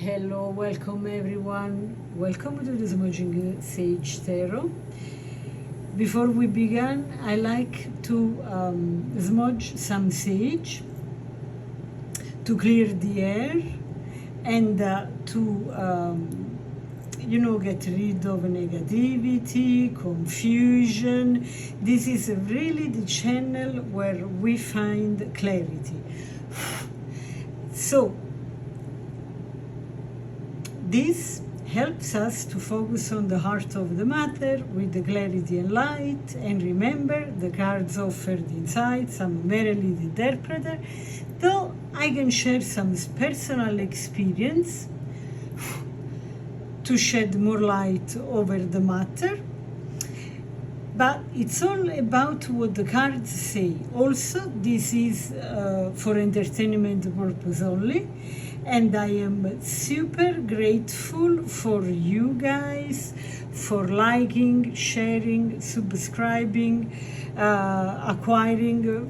Hello, welcome everyone. Welcome to the Smudging Sage Tarot. Before we begin, I like to smudge some sage to clear the air and to get rid of negativity, confusion. This is really the channel where we find clarity. So this helps us to focus on the heart of the matter with the clarity and light, and remember the cards offer the insights. I'm merely the interpreter, though I can share some personal experience to shed more light over the matter. But it's all about what the cards say. Also, this is for entertainment purpose only. And I am super grateful for you guys for liking, sharing, subscribing, acquiring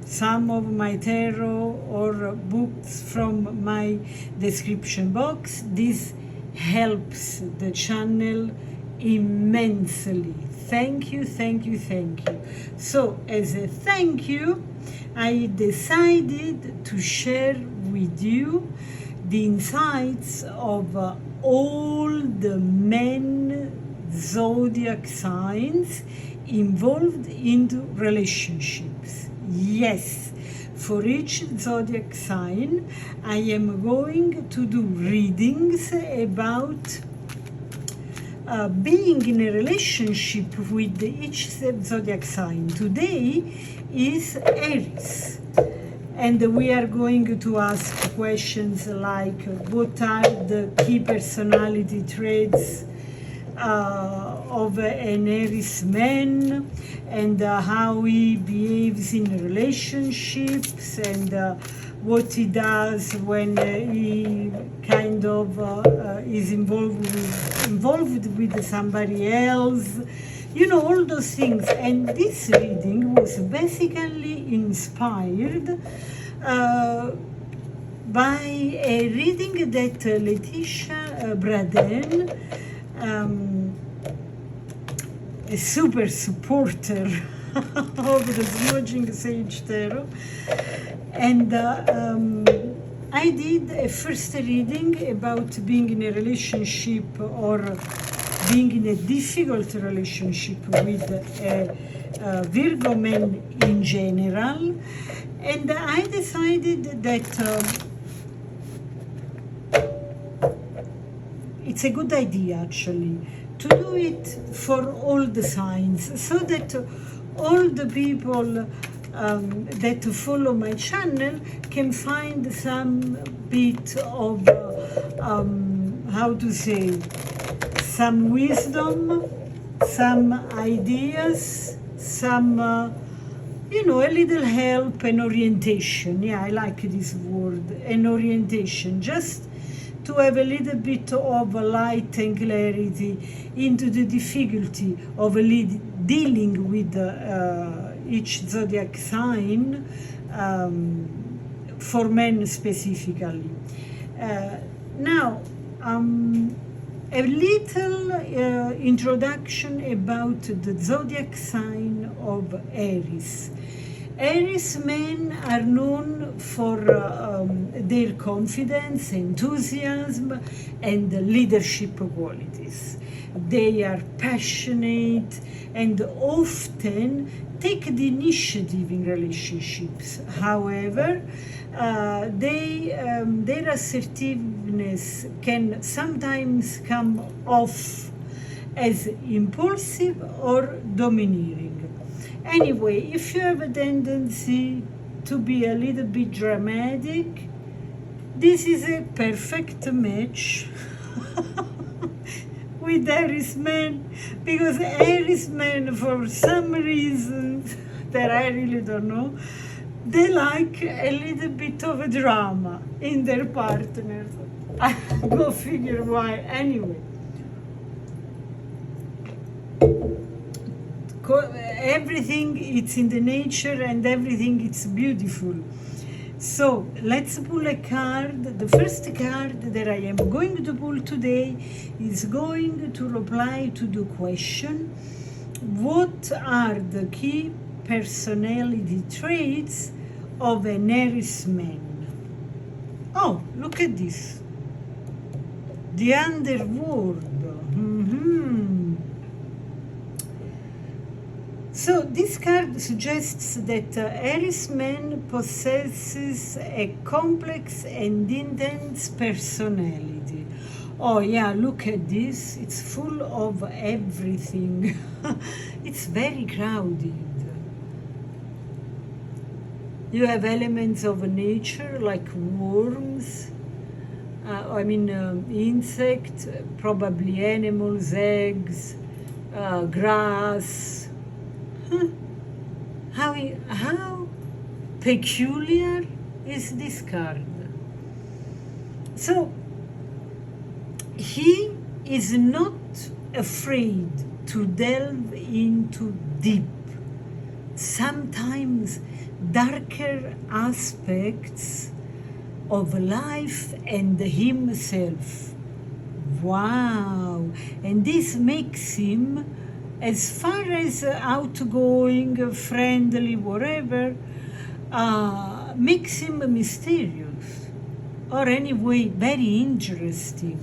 some of my tarot or books from my description box. This helps the channel immensely. Thank you, thank you, thank you. So as a thank you, I decided to share with you the insights of all the main zodiac signs involved into relationships. Yes, for each zodiac sign, I am going to do readings about being in a relationship with each zodiac sign. Today is Aries. And we are going to ask questions like what are the key personality traits of an Aries man, and how he behaves in relationships, and what he does when he kind of is involved with somebody else. You know, all those things. And this reading was basically inspired by a reading that Letitia Braden, a super supporter of the Smudging Sage Tarot, and I did a first reading about being in a relationship or being in a difficult relationship with a Virgo man in general, and I decided that it's a good idea actually to do it for all the signs, so that all the people that follow my channel can find some bit of how to say, some wisdom, some ideas, some, a little help and orientation. Yeah, I like this word, an orientation, just to have a little bit of light and clarity into the difficulty of dealing with each zodiac sign, for men specifically. Now, a little introduction about the zodiac sign of Aries. Aries men are known for their confidence, enthusiasm, and leadership qualities. They are passionate and often take the initiative in relationships. However, their assertiveness can sometimes come off as impulsive or domineering. Anyway, if you have a tendency to be a little bit dramatic, this is a perfect match with Aries men, because Aries men, for some reasons that I really don't know, they like a little bit of a drama in their partners. Go figure why. Anyway, everything it's in the nature, and everything it's beautiful. So let's pull a card. The first card that I am going to pull today is going to reply to the question, what are the key personality traits of an Aries man? Oh, look at this. The underworld. So this card suggests that Aries man possesses a complex and intense personality. Oh yeah, look at this. It's full of everything. It's very crowded. You have elements of nature like worms, insects, probably animals, eggs, grass. How peculiar is this card? So, he is not afraid to delve into deep, sometimes darker aspects of life and himself. Wow! And this makes him, as far as outgoing, friendly, whatever, makes him mysterious, or anyway, very interesting.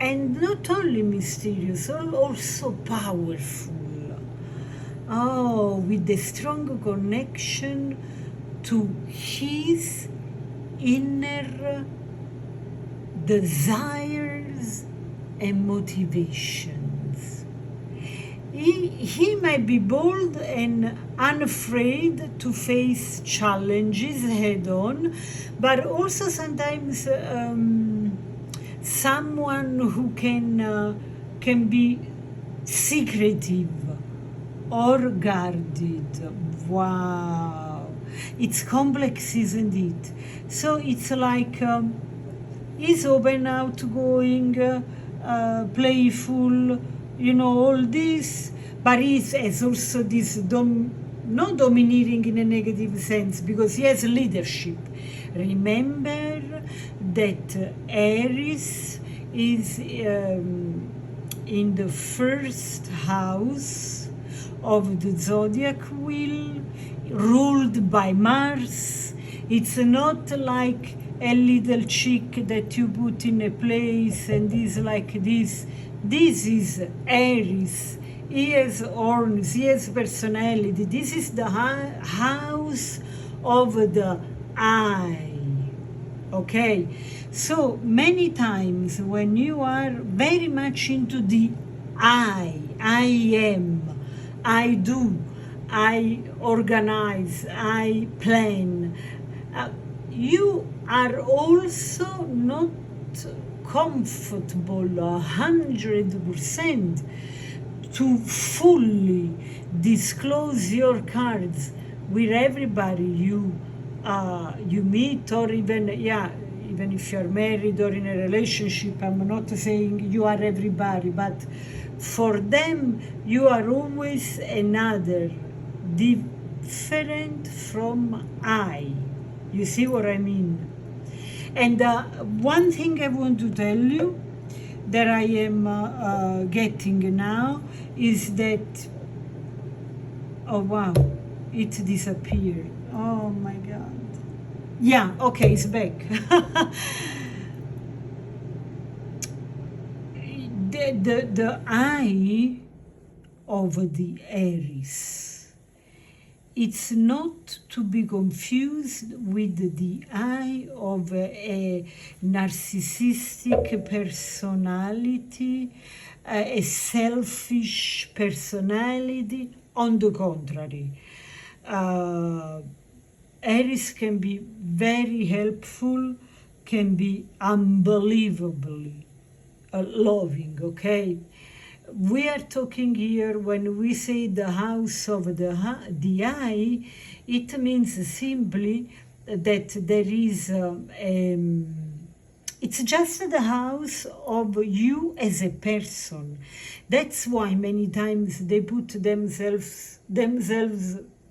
And not only mysterious, also powerful. Oh, with a strong connection to his inner desires and motivations. He might be bold and unafraid to face challenges head on, but also sometimes someone who can be secretive or guarded. Wow, it's complex, isn't it? So it's like he's open, outgoing, playful, all this, but he has also this not domineering in a negative sense, because he has leadership. Remember that Aries is in the first house of the zodiac wheel, ruled by Mars. It's not like a little chick that you put in a place and is like this. This is Aries. He has horns, he has personality. This is the house of the I. Okay? So many times when you are very much into the I am, I do, I organize, I plan, you are also not comfortable 100% to fully disclose your cards with everybody you meet, or even if you're married or in a relationship. I'm not saying you are everybody, but for them you are always another, different from I. You see what I mean? And one thing I want to tell you that I am getting now is that, oh wow, it disappeared. Oh my God. Yeah, okay, it's back. the eye of the Aries, it's not to be confused with the eye of a narcissistic personality, a selfish personality. On the contrary, Aries can be very helpful, can be unbelievably loving, okay? We are talking here, when we say the house of the eye, it means simply that there is it's just the house of you as a person. That's why many times they put themselves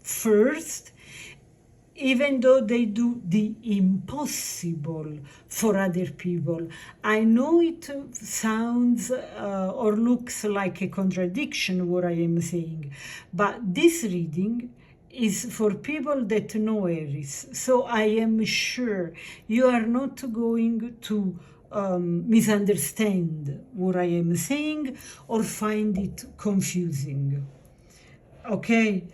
first, even though they do the impossible for other people. I know it sounds or looks like a contradiction what I am saying, but this reading is for people that know Aries. So I am sure you are not going to misunderstand what I am saying or find it confusing. Okay?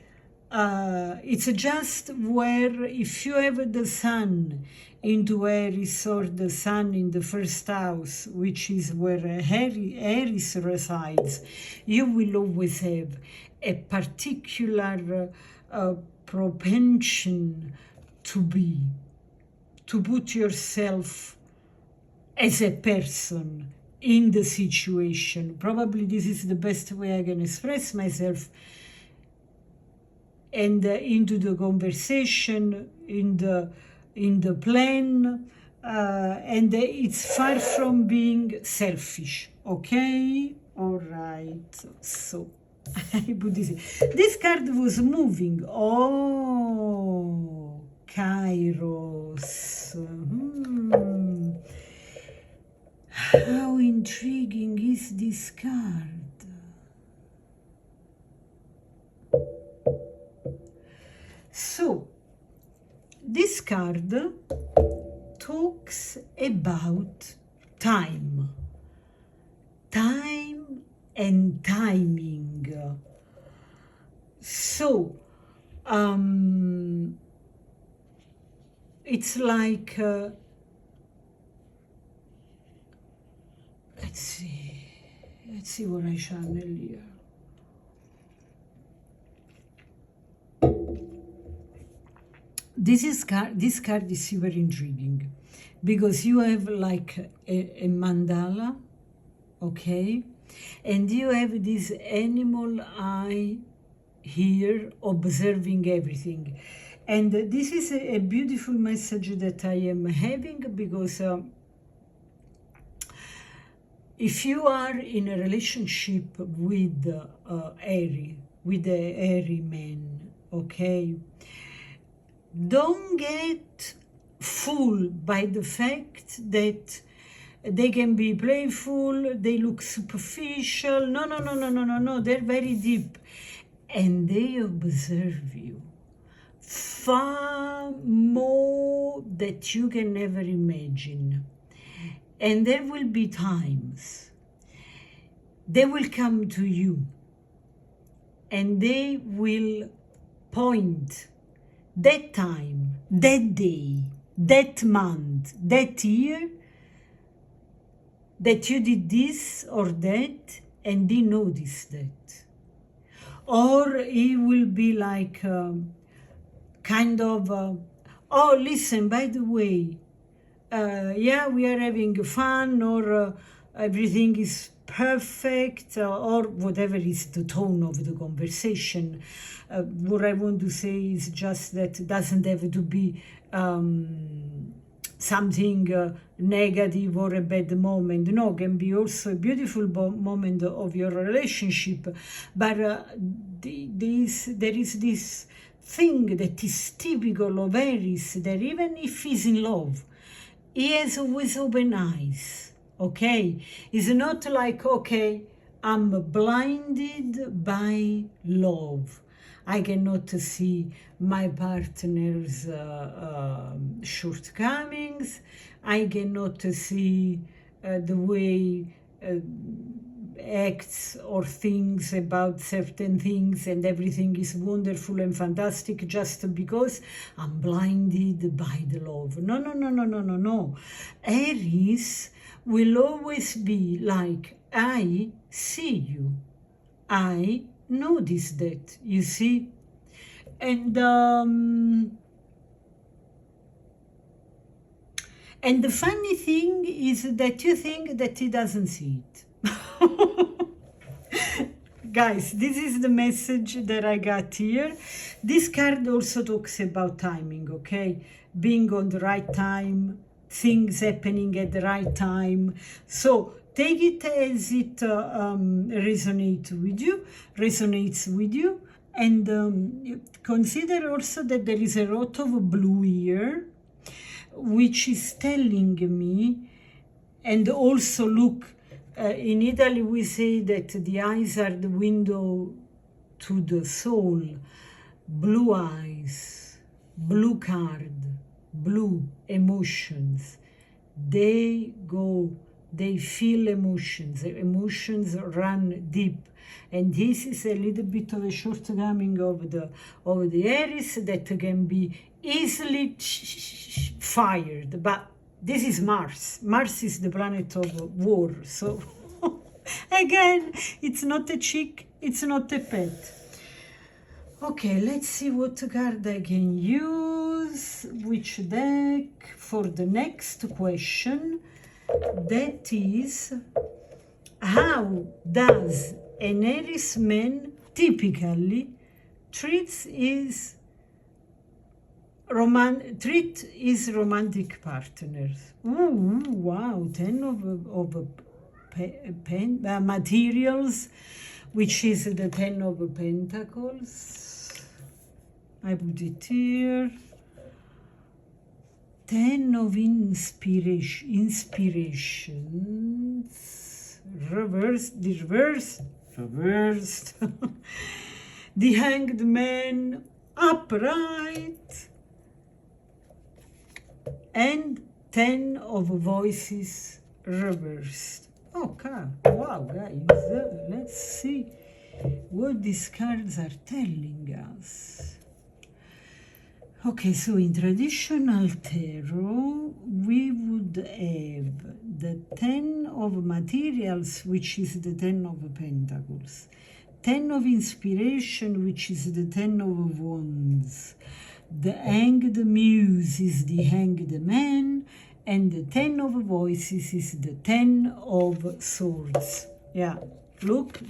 It's just where if you have the sun into Aries or the sun in the first house, which is where Aries resides, you will always have a particular propension to put yourself as a person in the situation. Probably this is the best way I can express myself, and into the conversation, in the plan, and it's far from being selfish. Okay, all right. So I put this card was moving. Oh, Kairos. How intriguing is this card? So, this card talks about time and timing. So, it's like, let's see what I channel here. This card is super intriguing because you have like a mandala, okay, and you have this animal eye here observing everything, and this is a beautiful message that I am having because if you are in a relationship with Aries, with the Aries man, okay, don't get fooled by the fact that they can be playful, they look superficial. No. They're very deep. And they observe you far more that you can never imagine. And there will be times they will come to you and they will point that time, that day, that month, that year, that you did this or that, and they notice that. Or it will be like kind of, oh, listen, by the way, yeah, we are having fun, or everything is perfect, or whatever is the tone of the conversation. What I want to say is just that it doesn't have to be something negative or a bad moment. No, it can be also a beautiful moment of your relationship. But there is this thing that is typical of Aries, that even if he's in love, he has always open eyes, okay? It's not like, okay, I'm blinded by love. I cannot see my partner's shortcomings. I cannot see the way acts or things about certain things, and everything is wonderful and fantastic just because I'm blinded by the love. No. Aries will always be like, I see you. I notice that, you see? And the funny thing is that you think that he doesn't see it. Guys, this is the message that I got here. This card also talks about timing, okay? Being on the right time, things happening at the right time. So take it as it resonates with you, and consider also that there is a lot of blue here, which is telling me, and also look, in Italy we say that the eyes are the window to the soul. Blue eyes, blue card, blue emotions. They feel emotions. Emotions run deep. And this is a little bit of a shortcoming of the Aries that can be easily fired. But this is Mars. Mars is the planet of war. So again, it's not a chick, it's not a pet. Okay, let's see what card I can use, which deck for the next question. That is, how does an Aries man typically treat his romantic partners? Ooh, wow, 10 of materials, which is the 10 of Pentacles. I put it here. 10 of inspirations. Reversed. The Hanged Man upright. And 10 of voices reversed. Okay, wow, guys, let's see what these cards are telling us. Okay, so in traditional tarot, we would have the 10 of materials, which is the 10 of pentacles, 10 of inspiration, which is the 10 of wands, the hanged muse is the hanged man, and the 10 of voices is the 10 of swords. Yeah, look,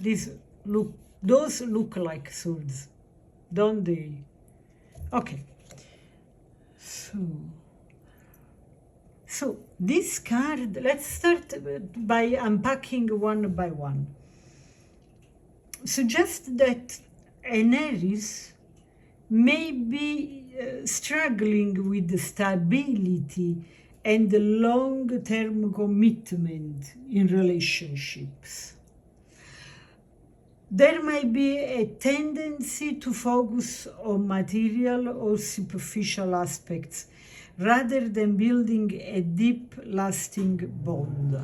those look like swords, don't they? Okay. So this card, let's start by unpacking one by one. Suggest that an Aries may be struggling with the stability and the long-term commitment in relationships. There might be a tendency to focus on material or superficial aspects rather than building a deep, lasting bond.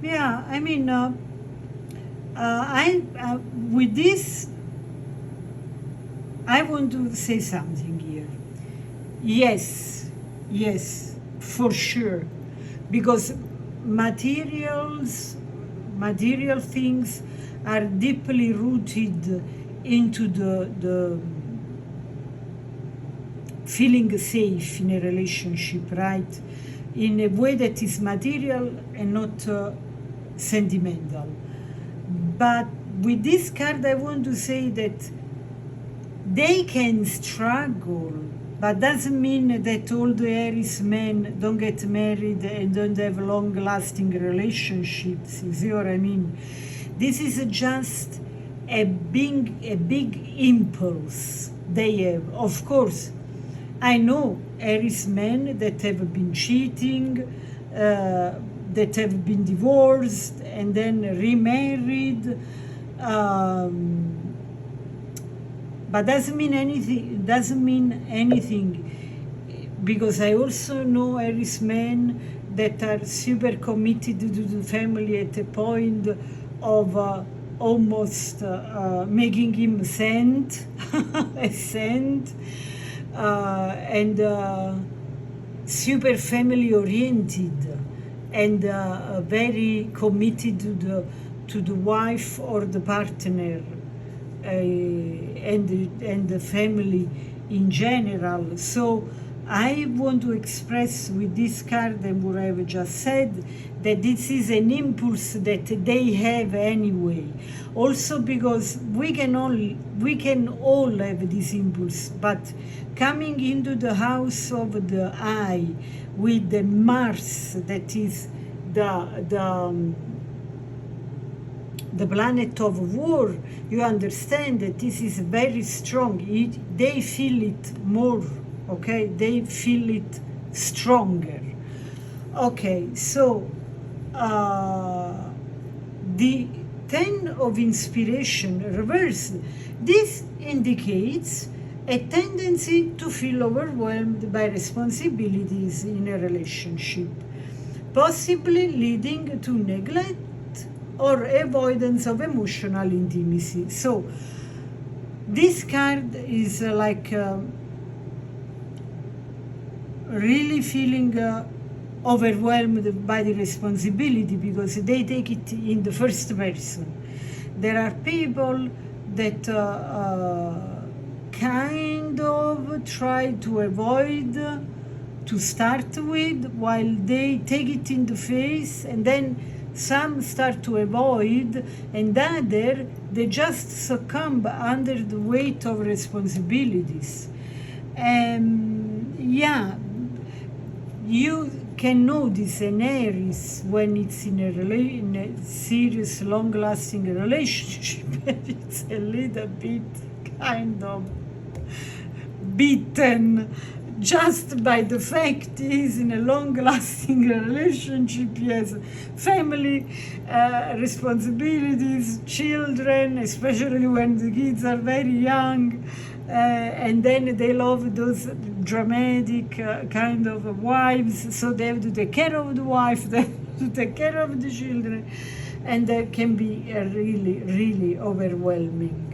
Yeah, I mean, with this, I want to say something here. Yes, for sure. Because material things are deeply rooted into the feeling safe in a relationship, right? In a way that is material and not sentimental. But with this card, I want to say that they can struggle, but doesn't mean that all the Aries men don't get married and don't have long-lasting relationships. You see what I mean? This is just a big impulse they have. Of course, I know Aries men that have been cheating, that have been divorced and then remarried. But doesn't mean anything, because I also know Aries men that are super committed to the family at a point of almost making him a saint, and super family oriented, and very committed to the wife or the partner. And the family in general. So I want to express with this card and what I've just said that this is an impulse that they have anyway. Also because we can all have this impulse, but coming into the house of the eye with the Mars, that is the planet of war, you understand that this is very strong. They feel it more, okay? They feel it stronger. Okay, so the 10 of inspiration reversed. This indicates a tendency to feel overwhelmed by responsibilities in a relationship, possibly leading to neglect or avoidance of emotional intimacy. So this card is like really feeling overwhelmed by the responsibility because they take it in the first person. There are people that kind of try to avoid to start with, while they take it in the face, and then some start to avoid, and other they just succumb under the weight of responsibilities. Yeah, you can notice an Aries when it's in a serious, long-lasting relationship. It's a little bit kind of beaten just by the fact he's in a long-lasting relationship. He has family responsibilities, children, especially when the kids are very young, and then they love those dramatic kind of wives, so they have to take care of the wife, they have to take care of the children, and that can be really, really overwhelming.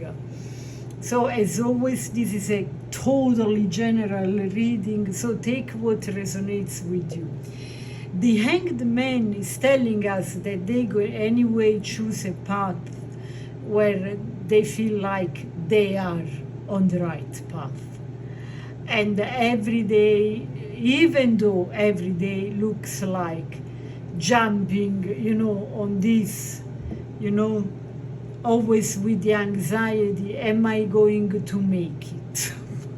So as always, this is a totally general reading, so take what resonates with you. The Hanged Man is telling us that they go anyway choose a path where they feel like they are on the right path. And every day, even though every day looks like jumping, on this, always with the anxiety, am I going to make it?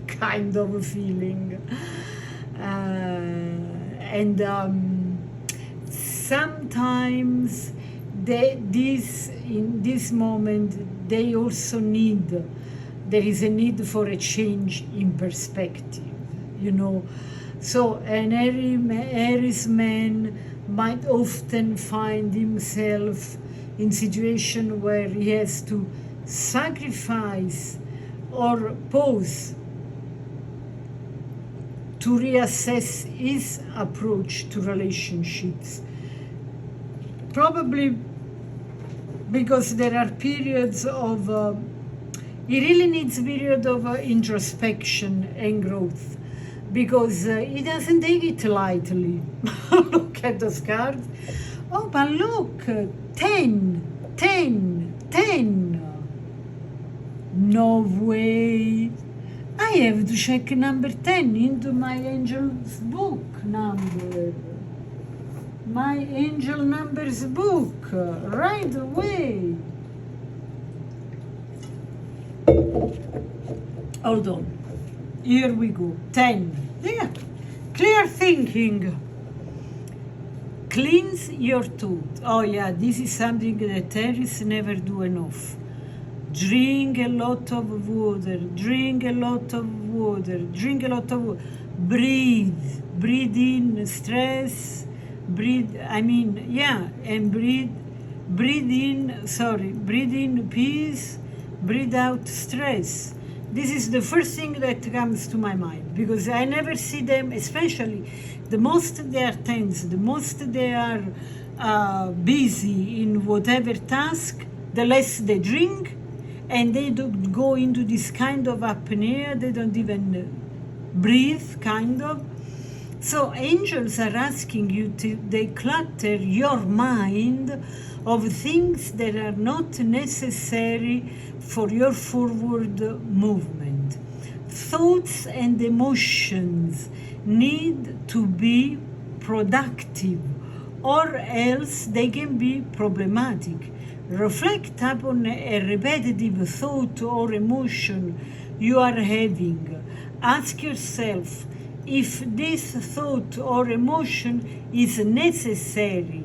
Kind of a feeling. Sometimes in this moment, they also there is a need for a change in perspective, So an Aries man might often find himself in situation where he has to sacrifice or pause to reassess his approach to relationships. Probably because there are periods of, he really needs a period of introspection and growth, because he doesn't take it lightly. Look at those cards. Oh, but look, 10. No way. I have to check number 10 into my angel's book number. My angel numbers book, right away. Hold on. Here we go. 10. Yeah. Clear thinking. Cleanse your thought. Oh yeah, this is something that Aries never do enough. Drink a lot of water. Drink a lot of water. Drink a lot of water. Breathe. Breathe in stress. Breathe in peace. Breathe out stress. This is the first thing that comes to my mind, because I never see them, especially the most they are tense, the most they are busy in whatever task, the less they drink, and they don't go into this kind of apnea, they don't even breathe, kind of. So angels are asking you to declutter your mind of things that are not necessary for your forward movement. Thoughts and emotions need to be productive, or else they can be problematic. Reflect upon a repetitive thought or emotion you are having. Ask yourself if this thought or emotion is necessary,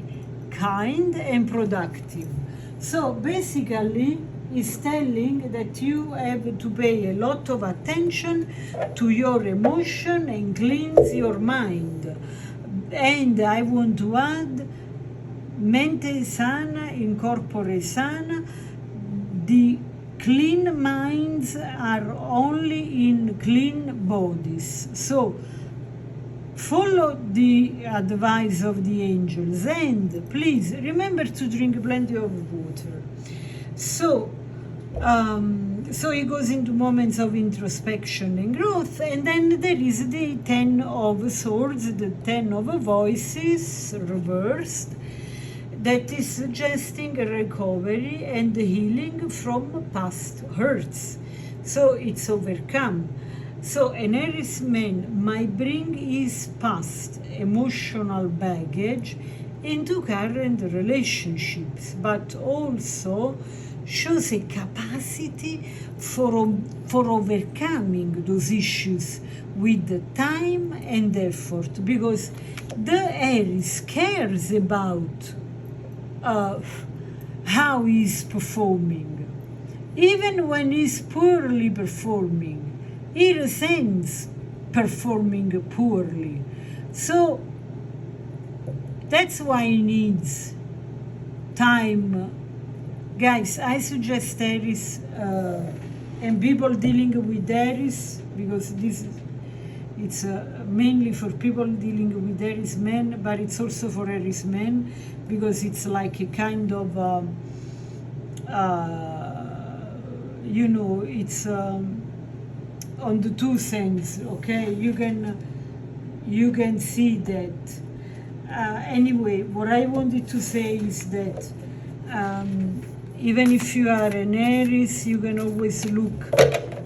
kind, and productive. So basically, it's telling that you have to pay a lot of attention to your emotion and cleanse your mind. And I want to add, mente sana in corpore sana. The clean minds are only in clean bodies. So follow the advice of the angels, and please remember to drink plenty of water. So it goes into moments of introspection and growth, and then there is the 10 of swords, the 10 of voices reversed, that is suggesting a recovery and healing from past hurts. So it's overcome. So an Aries man might bring his past emotional baggage into current relationships, but also shows a capacity for overcoming those issues with time and effort, because the Aries cares about how he's performing. Even when he's poorly performing, he resents performing poorly. So that's why he needs time. Guys, I suggest Aries and people dealing with Aries, because it's mainly for people dealing with Aries men, but it's also for Aries men, because it's like a kind of, it's on the two sense, okay? You can see that. Anyway, what I wanted to say is that even if you are an Aries, you can always look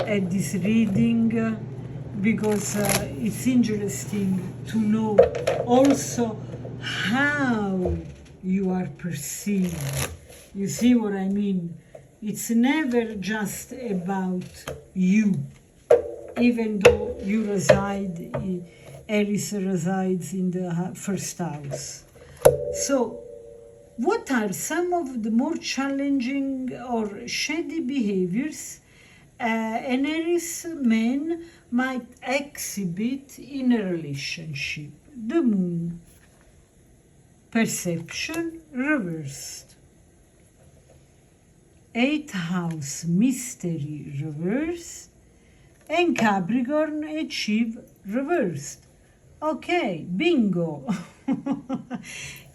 at this reading, because it's interesting to know also how you are perceived. You see what I mean? It's never just about you, even though you Aries resides in the first house. So, what are some of the more challenging or shady behaviors an Aries man might exhibit in a relationship? The Moon, perception reversed. 8th house, mystery reversed. And Capricorn, achieve reversed. Okay, bingo.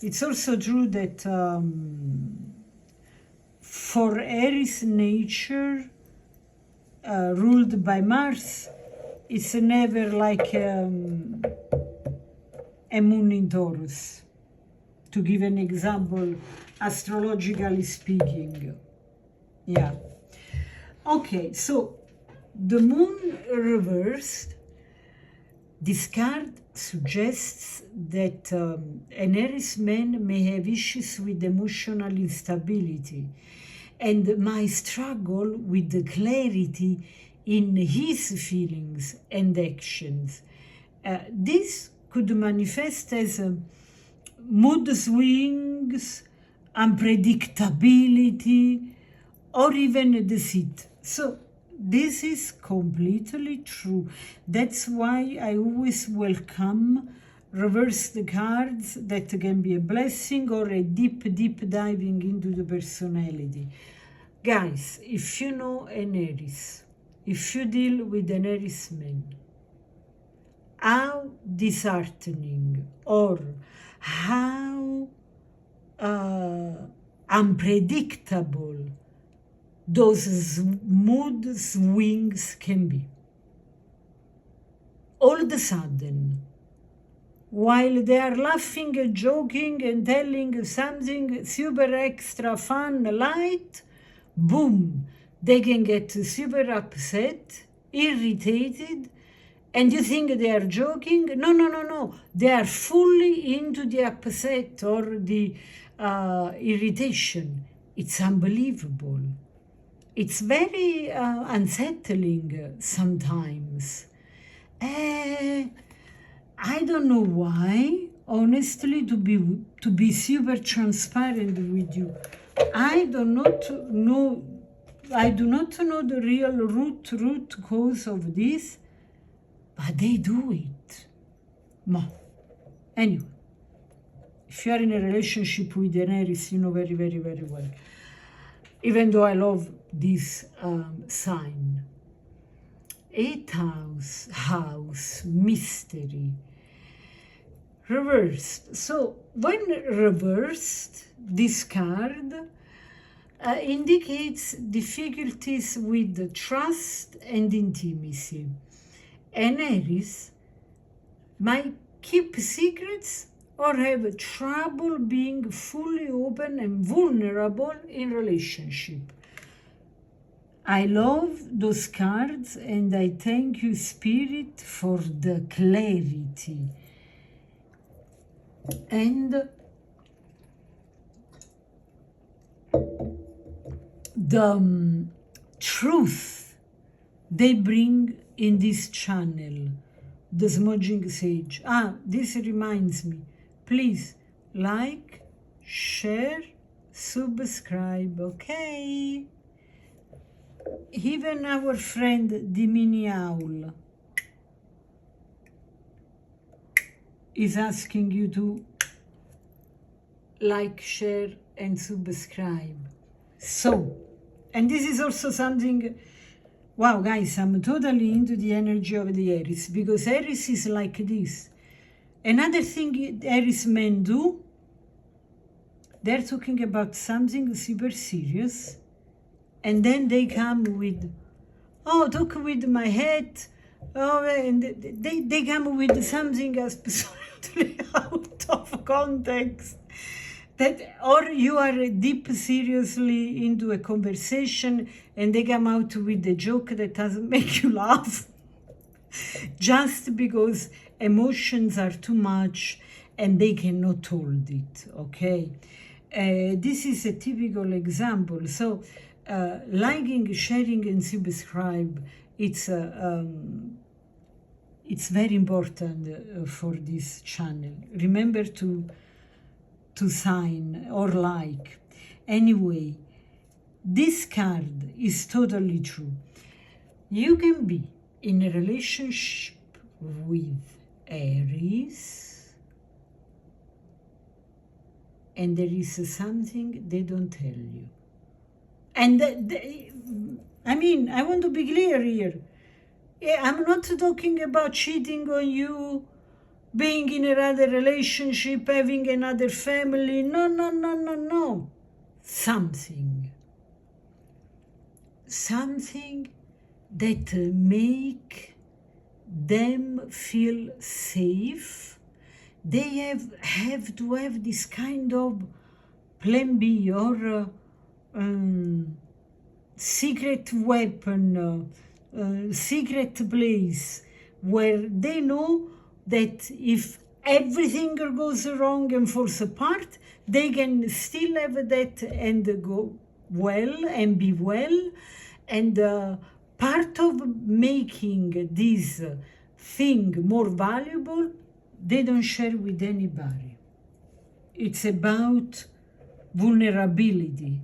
It's also true that for Aries nature, ruled by Mars, it's never like a moon in Taurus, to give an example, astrologically speaking. Yeah. Okay, so the moon reversed, this card suggests that an Aries man may have issues with emotional instability and might struggle with the clarity in his feelings and actions. This could manifest as mood swings, unpredictability, or even deceit. So this is completely true. That's why I always welcome reverse the cards that can be a blessing or a deep diving into the personality. Guys, if you know an Aries, if you deal with an Aries man, how disheartening or how unpredictable those mood swings can be. All of a sudden, while they are laughing and joking and telling something super extra fun, light, boom, they can get super upset, irritated, And you think they are joking? No, no, no, no. They are fully into the upset or the irritation. It's unbelievable. It's very unsettling sometimes. I don't know why, honestly, to be super transparent with you. I do not know the real root cause of this, but they do it. Anyway, if you are in a relationship with an Aries, you know very, very, very well. Even though I love this sign. 8th house, mystery. Reversed. So when reversed, this card indicates difficulties with trust and intimacy. And Aries might keep secrets or have trouble being fully open and vulnerable in relationship. I love those cards and I thank you, Spirit, for the clarity. And the truth they bring in this channel, the Smudging Sage. This reminds me, please like, share, subscribe, okay? Even our friend the Mini Owl is asking you to like, share, and subscribe. So, and this is also something, wow, guys, I'm totally into the energy of the Aries, because Aries is like this. Another thing Aries men do, they're talking about something super serious, and then they come with, oh, talk with my head, oh, and they come with something absolutely out of context. That, or you are deep seriously into a conversation and they come out with a joke that doesn't make you laugh just because emotions are too much and they cannot hold it, okay? This is a typical example. So liking, sharing, and subscribe, it's very important for this channel. Remember to sign or like. Anyway, this card is totally true. You can be in a relationship with Aries and there is something they don't tell you. And I mean, I want to be clear here. I'm not talking about cheating on you, being in another relationship, having another family. No, no, no, no, no. Something that make them feel safe. They have to have this kind of plan B or secret weapon, secret place where they know that if everything goes wrong and falls apart, they can still have that and go well and be well. And part of making this thing more valuable, they don't share with anybody. It's about vulnerability,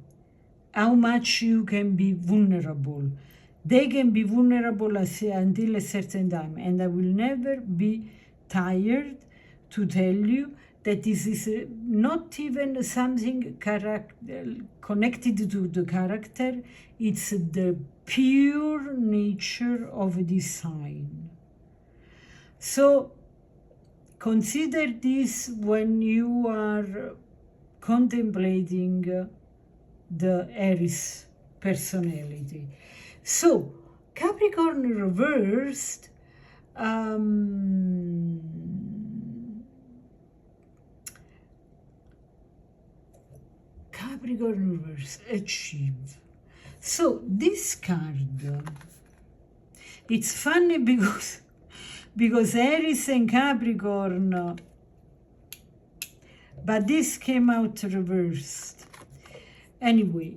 how much you can be vulnerable. They can be vulnerable until a certain time, and I will never be tired to tell you that this is not even something connected to the character, it's the pure nature of this sign. So consider this when you are contemplating the Aries personality. So Capricorn reversed, Capricorn reverse, achieve. So this card, it's funny because because Aries and Capricorn, but this came out reversed. Anyway,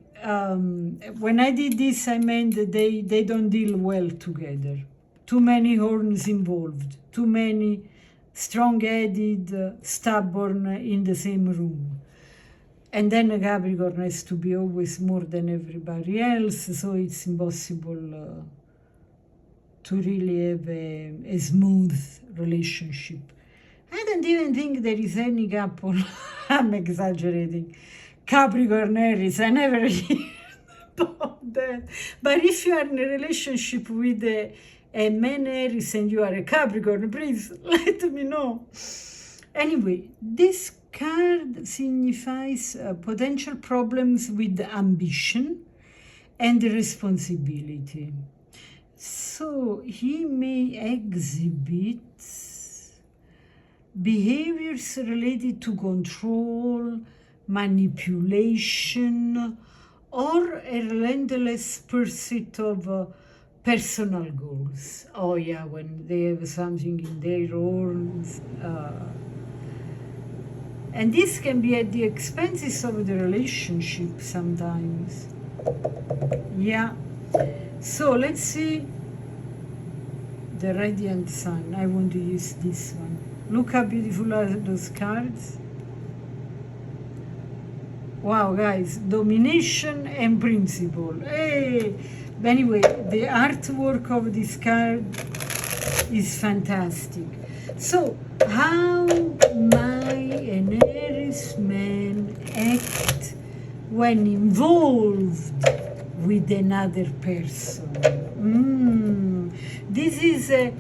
when I did this, I meant that they don't deal well together. Too many horns involved, too many strong-headed, stubborn in the same room. And then a Capricorn has to be always more than everybody else, so it's impossible to really have a smooth relationship. I don't even think there is any couple, I'm exaggerating, Capricorn Aries, I never heard about that. But if you are in a relationship with a man Aries and you are a Capricorn, please let me know. Anyway, this card signifies potential problems with ambition and responsibility. So he may exhibit behaviors related to control, manipulation, or a relentless pursuit of personal goals. Oh yeah, when they have something in their own. And this can be at the expenses of the relationship sometimes. Yeah. So let's see the radiant sun. I want to use this one. Look how beautiful are those cards. Wow, guys, domination and principle. Hey! But anyway, the artwork of this card is fantastic. So, how might an Aries man act when involved with another person? This is a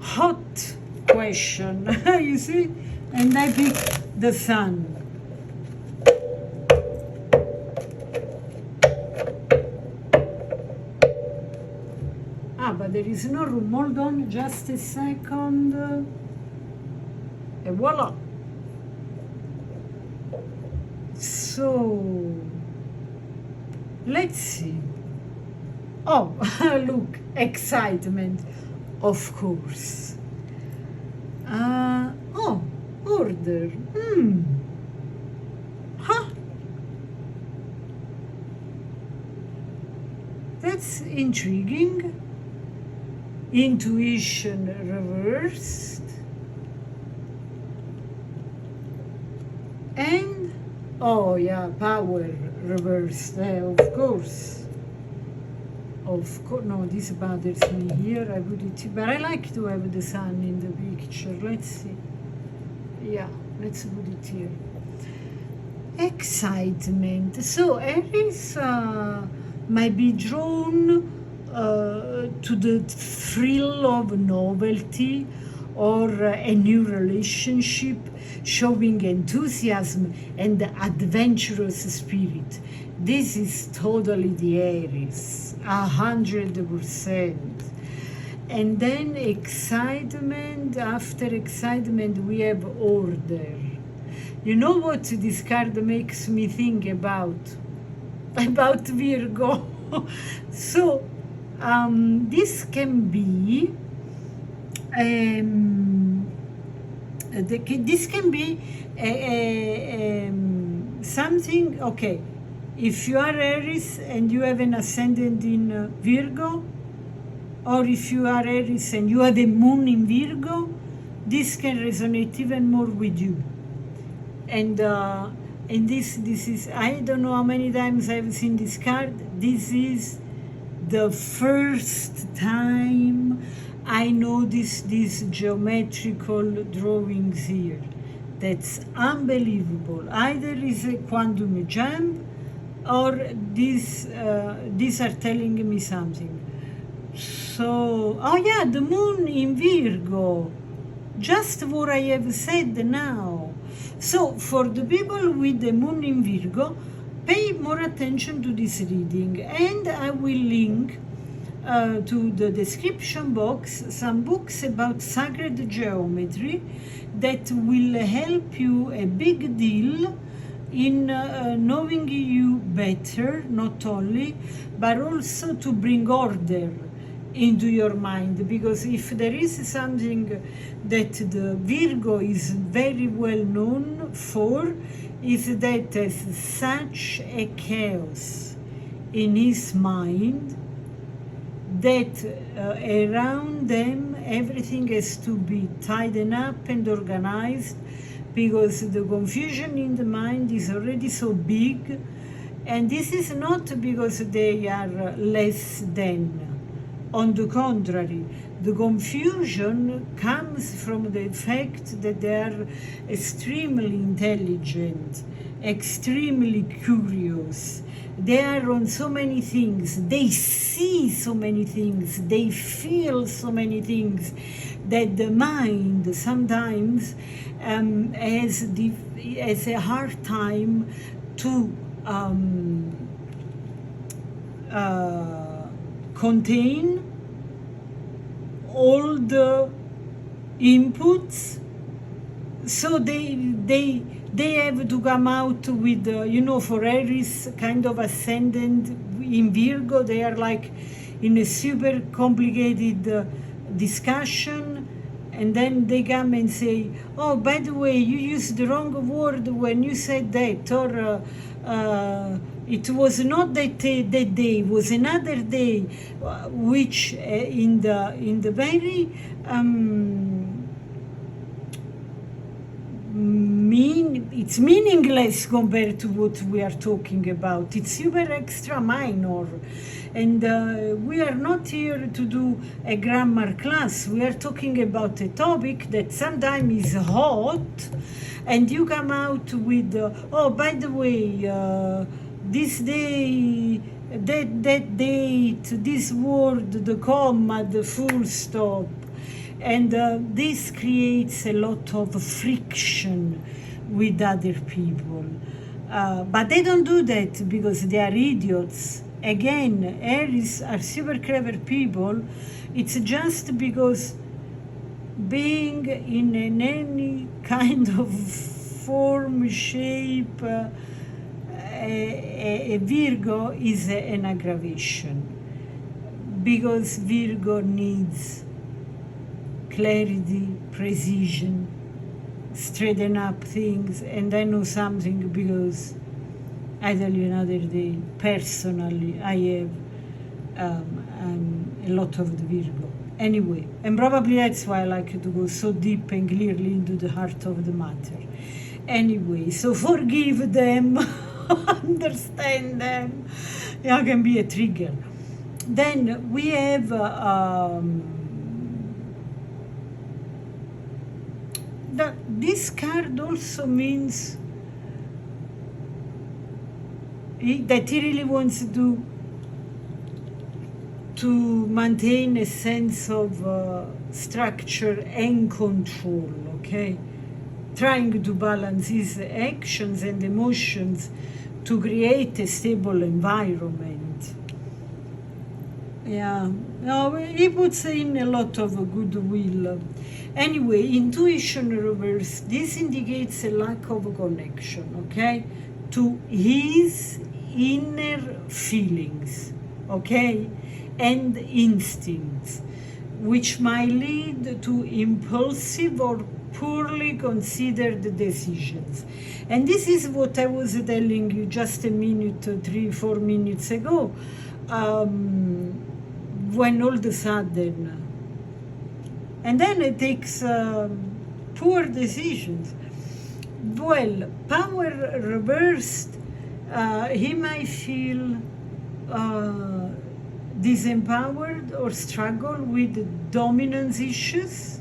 hot question, you see? And I picked the sun. But there is no room. Hold on just a second. And voila. So, let's see. Oh, look, excitement, of course. Oh, order. Huh. That's intriguing. Intuition reversed. And, oh yeah, power reversed, of course. Of course, no, this bothers me here, I put it, but I like to have the sun in the picture. Let's see. Yeah, let's put it here. Excitement. So Aries might be drawn to the thrill of novelty or a new relationship, showing enthusiasm and adventurous spirit. This is totally the Aries, 100%. And then excitement, after excitement we have order. You know what this card makes me think about? About Virgo. So, this can be something. Okay, if you are Aries and you have an ascendant in Virgo, or if you are Aries and you have the moon in Virgo, this can resonate even more with you. And this is, I don't know how many times I've seen this card. This is the first time I noticed these geometrical drawings here. That's unbelievable. Either is a quantum jump, or these are telling me something. So, oh yeah, the moon in Virgo. Just what I have said now. So, for the people with the moon in Virgo, pay more attention to this reading, and I will link to the description box some books about sacred geometry that will help you a big deal in knowing you better, not only, but also to bring order into your mind, because if there is something that the Virgo is very well known for, is that there's such a chaos in his mind that around them everything has to be tidied up and organized, because the confusion in the mind is already so big. And this is not because they are less than. On the contrary, the confusion comes from the fact that they are extremely intelligent, extremely curious. They are on so many things. They see so many things. They feel so many things that the mind sometimes has a hard time to contain all the inputs, so they have to come out with, for Aries, kind of ascendant in Virgo, they are like in a super complicated discussion, and then they come and say, oh, by the way, you used the wrong word when you said that, or it was not that day, it was another day, which in the very it's meaningless compared to what we are talking about. It's super extra minor. And we are not here to do a grammar class. We are talking about a topic that sometimes is hot, and you come out with, oh, by the way, this day, that date, this word, the comma, the full stop. And this creates a lot of friction with other people. But they don't do that because they are idiots. Again, Aries are super clever people. It's just because being in any kind of form, shape, a Virgo is an aggravation. Because Virgo needs clarity, precision, straighten up things. And I know something because I tell you another day, personally, I have a lot of the Virgo. Anyway, and probably that's why I like to go so deep and clearly into the heart of the matter. Anyway, so forgive them, understand them. Yeah, can be a trigger. Then we have this card also means that he really wants to maintain a sense of structure and control, okay? Trying to balance his actions and emotions to create a stable environment. Yeah, no, he puts in a lot of goodwill. Anyway, intuition reverse, this indicates a lack of connection, okay, to his inner feelings, okay, and instincts, which might lead to impulsive or poorly considered decisions. And this is what I was telling you just a minute, 3-4 minutes ago, when all of a sudden, and then it takes poor decisions. Well, power reversed, he might feel disempowered or struggle with dominance issues.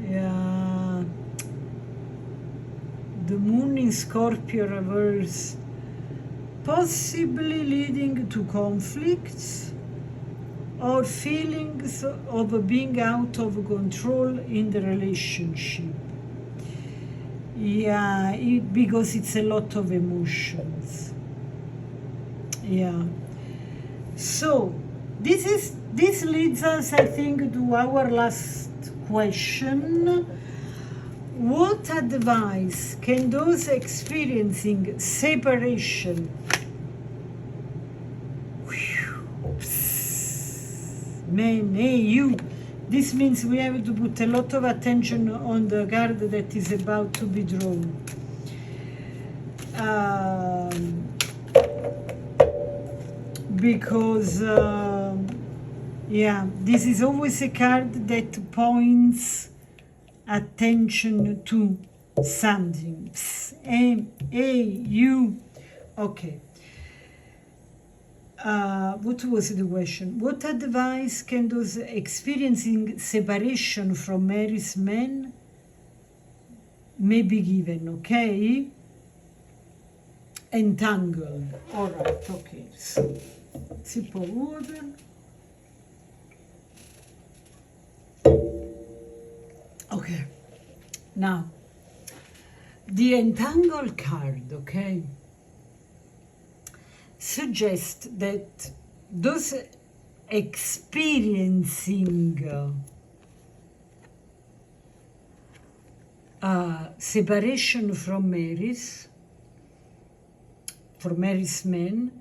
Yeah. The moon in Scorpio reverse, possibly leading to conflicts or feelings of being out of control in the relationship. Yeah, because it's a lot of emotions. Yeah. So this leads us, I think, to our last question. What advice can those experiencing separation man, hey, you. This means we have to put a lot of attention on the card that is about to be drawn. Because, yeah, this is always a card that points attention to something. Hey, you. Okay. What was the question? What advice can those experiencing separation from Aries men may be given? Okay. Entangled. All right. Okay. So, sip of water. Okay. Now, the entangled card, okay, suggests that those experiencing separation from Aries men,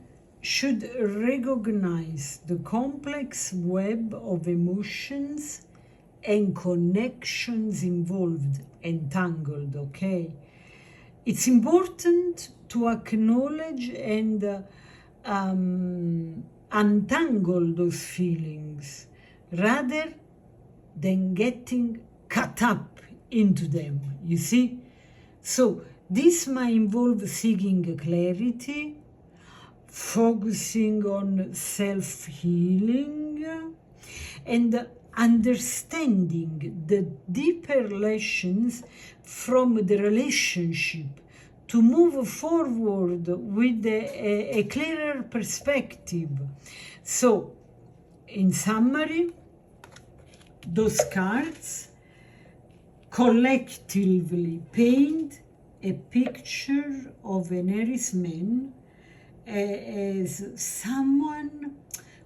should recognize the complex web of emotions and connections involved, entangled, okay? It's important to acknowledge and untangle those feelings rather than getting caught up into them, you see? So this might involve seeking clarity, focusing on self-healing, and understanding the deeper lessons from the relationship to move forward with a clearer perspective. So, in summary, those cards collectively paint a picture of an Aries man as someone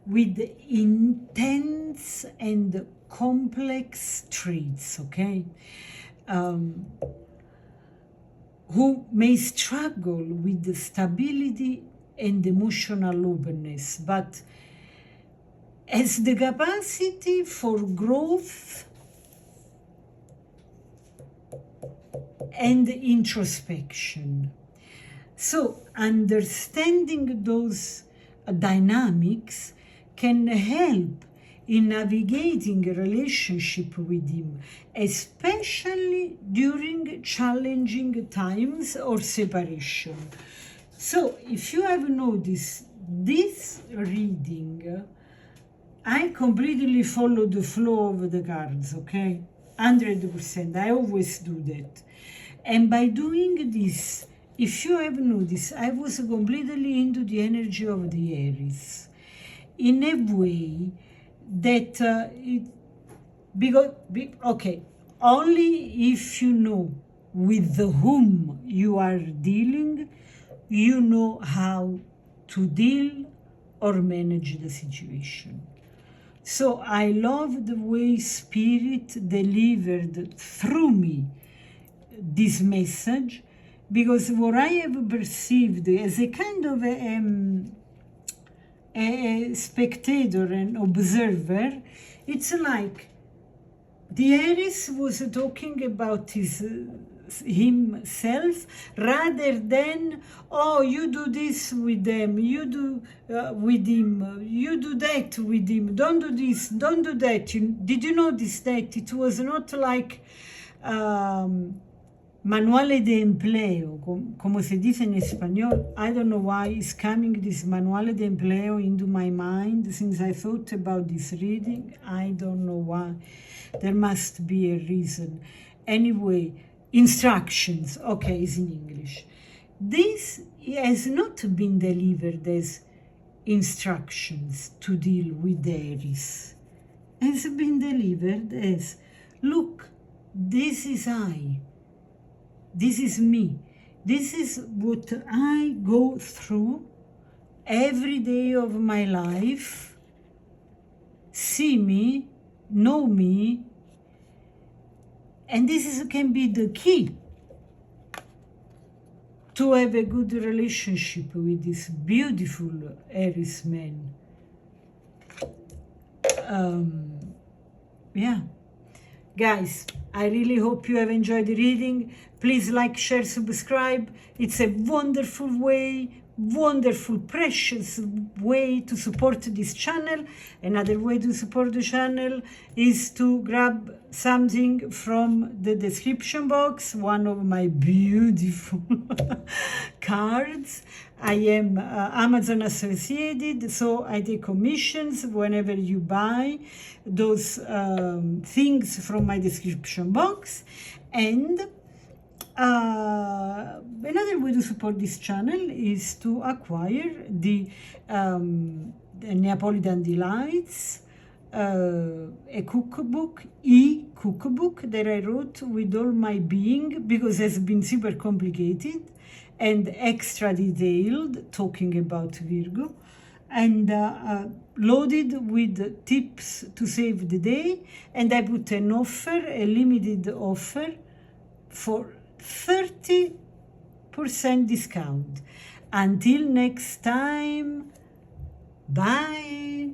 with intense and complex traits, okay? Who may struggle with the stability and emotional openness, but has the capacity for growth and introspection. So understanding those dynamics can help in navigating a relationship with him, especially during challenging times or separation. So if you have noticed this reading, I completely follow the flow of the cards, okay? 100%. I always do that. And by doing this, if you have noticed, I was completely into the energy of the Aries in a way that okay, only if you know with whom you are dealing, you know how to deal or manage the situation. So I love the way Spirit delivered through me this message, because what I have perceived as a kind of a spectator and observer, it's like the Aries was talking about himself rather than, oh, you do this with them, you do with him, you do that with him, don't do this, don't do that. Did you notice that it was not like manuale de empleo, como se dice en español? I don't know why is coming this manuale de empleo into my mind since I thought about this reading. I don't know why. There must be a reason. Anyway, instructions. Okay, it's in English. This has not been delivered as instructions to deal with Aries. It has been delivered as, look, this is I. This is me. This is what I go through every day of my life. See me, know me, and this can be the key to have a good relationship with this beautiful Aries man. Yeah. Guys, I really hope you have enjoyed the reading. Please like, share, subscribe. It's a wonderful way, wonderful, precious way to support this channel. Another way to support the channel is to grab something from the description box, one of my beautiful cards. I am Amazon associated, so I take commissions whenever you buy those things from my description box. And another way to support this channel is to acquire the Neapolitan Delights, a cookbook, e-cookbook that I wrote with all my being, because it's been super complicated and extra detailed, talking about Virgo, and loaded with tips to save the day. And I put an offer, a limited offer, for 30% discount. Until next time, bye.